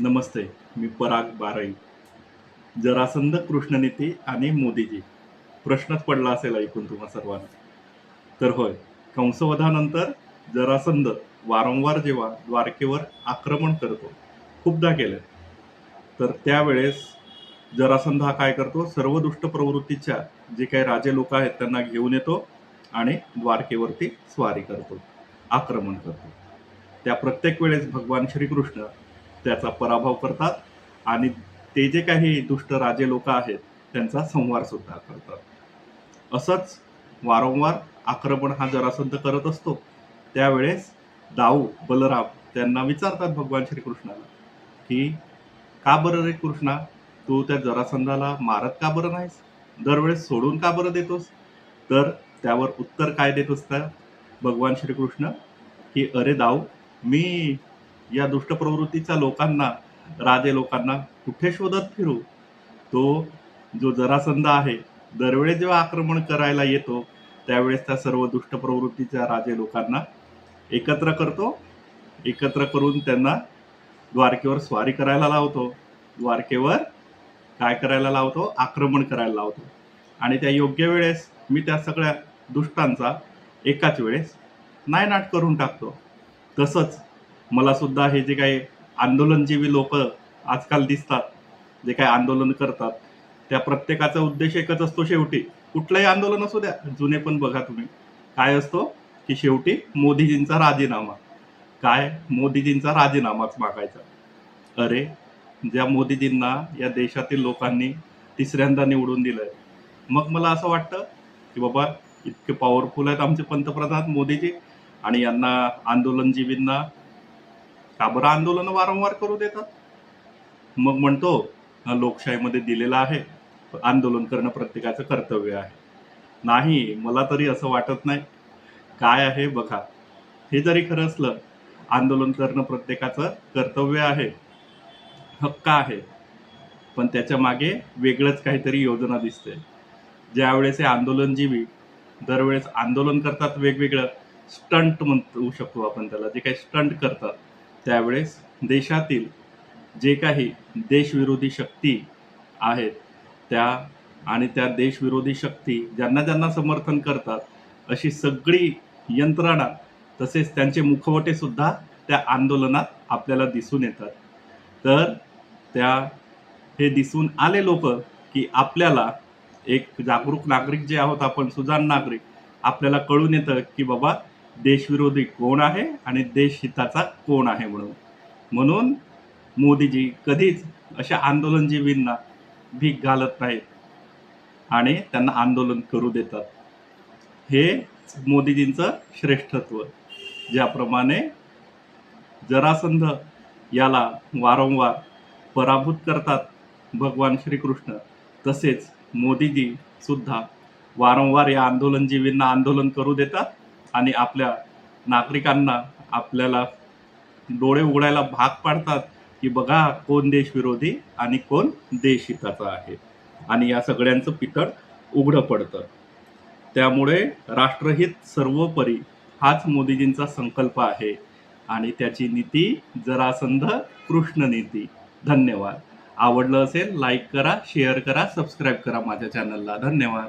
नमस्ते. मी पराग बाराई. जरासंध, कृष्णनीती आणि मोदीजी. प्रश्नच पडला असेल ऐकून तुम्हा सर्वांना. तर होय, कंसवधानंतर जरासंध वारंवार जेव्हा द्वारकेवर आक्रमण करतो, खूपदा केलंय. तर त्यावेळेस जरासंध हा काय करतो, सर्व दुष्ट प्रवृत्तीच्या जे काही राजे लोक आहेत त्यांना घेऊन येतो आणि द्वारकेवरती स्वारी करतो, आक्रमण करतो. त्या प्रत्येक वेळेस भगवान श्रीकृष्ण त्याचा पराभव करतात आणि ते जे काही दुष्ट राजे लोक आहेत त्यांचा संहार सुद्धा करतात. असंच वारंवार आक्रमण हा जरासंध करत असतो. त्यावेळेस दाऊ बलराम त्यांना विचारतात भगवान श्रीकृष्णाला, की का बरं रे कृष्णा, तू त्या जरासंधाला मारत का बरं नाहीस? दरवेळेस सोडून का बरं देतोस? तर त्यावर उत्तर काय देत असतात भगवान श्रीकृष्ण, की अरे दाऊ, मी या दुष्ट प्रवृत्तीच्या लोकांना, राजे लोकांना कुठे शोधत फिरू? तो जो जरासंध आहे, दरवेळेस जेव्हा आक्रमण करायला येतो, त्यावेळेस त्या सर्व दुष्ट प्रवृत्तीच्या राजे लोकांना एकत्र करतो. एकत्र करून त्यांना द्वारकेवर स्वारी करायला लावतो. द्वारकेवर काय करायला लावतो? आक्रमण करायला लावतो. आणि त्या योग्य वेळेस मी त्या सगळ्या दुष्टांचा एकाच वेळेस नायनाट करून टाकतो. तसंच मला सुद्धा हे जे काही आंदोलनजीवी लोक आजकाल दिसतात, जे काही आंदोलन करतात, त्या प्रत्येकाचा उद्देश एकच असतो शेवटी. कुठलंही आंदोलन असू द्या, जुने पण बघा तुम्ही. काय असतो? की शेवटी मोदीजींचा राजीनामा. काय? मोदीजींचा राजीनामाच मागायचा. अरे, ज्या मोदीजींना या देशातील लोकांनी तिसऱ्यांदा निवडून दिलंय, मग मला असं वाटतं, की बाबा इतके पॉवरफुल आहेत आमचे पंतप्रधान मोदीजी आणि यांना आंदोलनजीवींना का बरं आंदोलनं वारंवार करू देतात? मग म्हणतो, लोकशाहीमध्ये दिलेलं आहे, आंदोलन करणं प्रत्येकाचं कर्तव्य आहे. नाही, मला तरी असं वाटत नाही. काय आहे बघा, हे जरी खरं असलं, आंदोलन करणं प्रत्येकाचं कर्तव्य आहे, हक्क आहे. पण त्याच्या मागे वेगळंच काहीतरी योजना दिसते. ज्यावेळेस हे आंदोलनजीवी दरवेळेस आंदोलन करतात वेगवेगळं, स्टंट म्हणू शकतो आपण त्याला, जे काही स्टंट करतात, त्यावेळेस देशातील जे काही देशविरोधी शक्ती आहेत त्या आणि त्या देशविरोधी शक्ती ज्यांना ज्यांना समर्थन करतात, अशी सगळी यंत्रणा तसेच त्यांचे मुखवटे सुद्धा त्या आंदोलनात आपल्याला दिसून येतात. तर त्या हे दिसून आले लोक, की आपल्याला एक जागरूक नागरिक जे आहोत आपण, सुजाण नागरिक, आपल्याला कळून येतं, की बाबा देशविरोधी कोण आहे आणि देशहिताचा कोण आहे म्हणून. म्हणून मोदीजी कधीच अशा आंदोलनजीवींना भीक घालत नाहीत आणि त्यांना आंदोलन करू देतात. हे मोदीजींचं श्रेष्ठत्व. ज्याप्रमाणे जरासंध याला वारंवार पराभूत करतात भगवान श्रीकृष्ण, तसेच मोदीजी सुद्धा वारंवार या आंदोलनजीवींना आंदोलन करू देतात आणि आपल्या नागरिकांना, आपल्याला डोळे उघडायला भाग पाडतात, की बघा कोण देशविरोधी आणि कोण देशहिताचा आहे. आणि या सगळ्यांचं पितळ उघडं पडतं. त्यामुळे राष्ट्रहित सर्वोपरी हाच मोदीजींचा संकल्प आहे आणि त्याची नीती जरासंध कृष्ण नीती. धन्यवाद. आवडलं असेल लाईक करा, शेअर करा, सबस्क्राईब करा माझ्या चॅनलला. धन्यवाद.